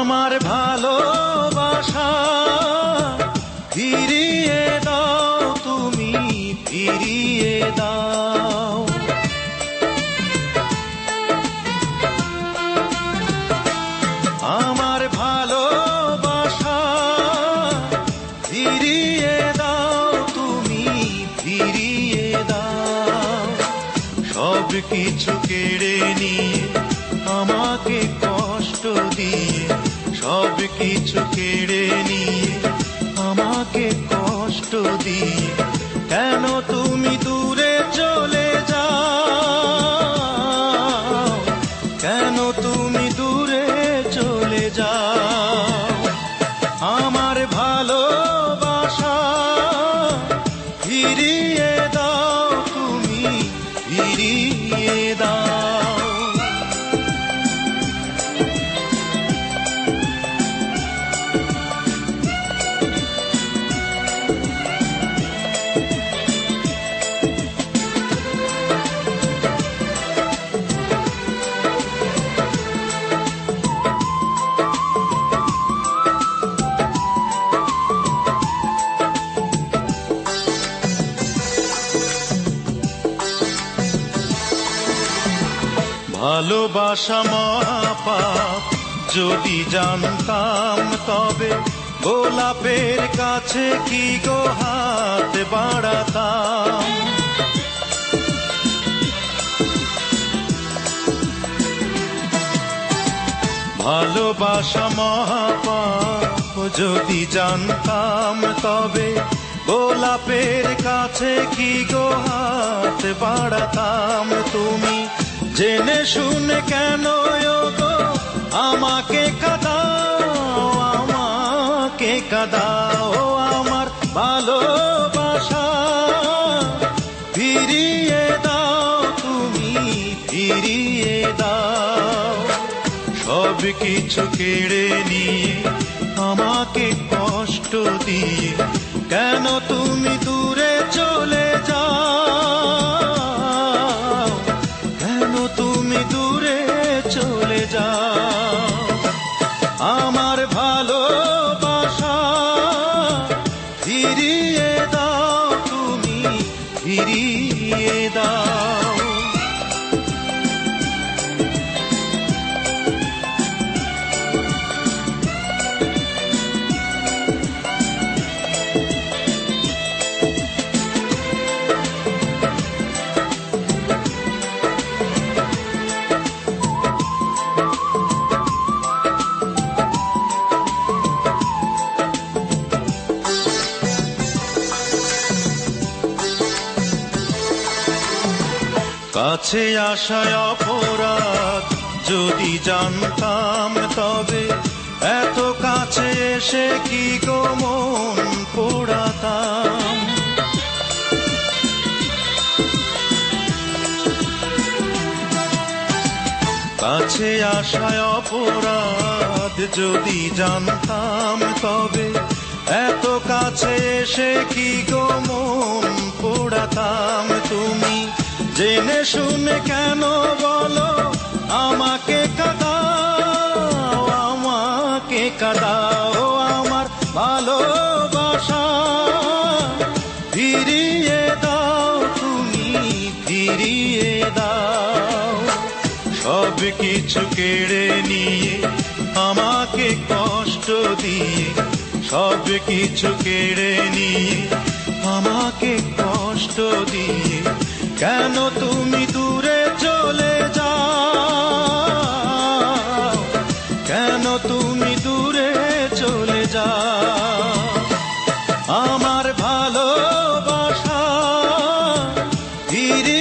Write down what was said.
আমার ভালোবাসা ফিরিয়ে দাও, তুমি ফিরিয়ে দাও। আমার ভালোবাসা ফিরিয়ে দাও, তুমি ফিরিয়ে দাও। সব কিছু কেড়ে নিয়ে আমাকে কষ্ট দিয়ে, সব কিছু কেড়ে নিয়ে আমাকে কষ্ট দিয়ে, কেন তুমি দূরে চলে যাও, কেন তুমি দূরে চলে যাও। আমার ভালোবাসা ফিরিয়ে দাও, তুমি ফিরিয়ে দাও। ভালোবাসা মহাপাপ, যদি জানতাম তবে গোলাপের কাছে কি গো হাত বাড়াতাম। ভালোবাসা মহাপাপ, যদি জানতাম তবে গোলাপের কাছে কি গো হাত বাড়াতাম। তুমি জেনে শুনে কেন গো আমাকে কাঁদাও, আমাকে কাঁদাও। আমার ভালোবাসা ফিরিয়ে দাও, তুমি ফিরিয়ে দাও। সব কিছু কেড়ে নিয়ে আমাকে কষ্ট দিয়ে, কেন তুমি দূরে চলে যাও, কেন তুমি দূরে চলে যাও। আমার ভালোবাসা ফিরিয়ে দাও, তুমি ফিরিয়ে দাও। কাছে আসায় অপরাধ, যদি জানতাম তবে এত কাছে এসে কি গো মন পোড়াতাম। কাছে আসায় অপরাধ, যদি জানতাম তবে এত কাছে এসে কি গো মন পোড়াতাম। তুমি জেনে শুনে কেন বলো আমাকে কাঁদাও, আমাকে কাঁদাও। আমার ভালোবাসা ফিরিয়ে দাও, তুমি ফিরিয়ে দাও। সব কিছু কেড়ে নিয়ে আমাকে কষ্ট দিয়ে, সব কিছু কেড়ে নিয়ে আমাকে কষ্ট দিয়ে, কেন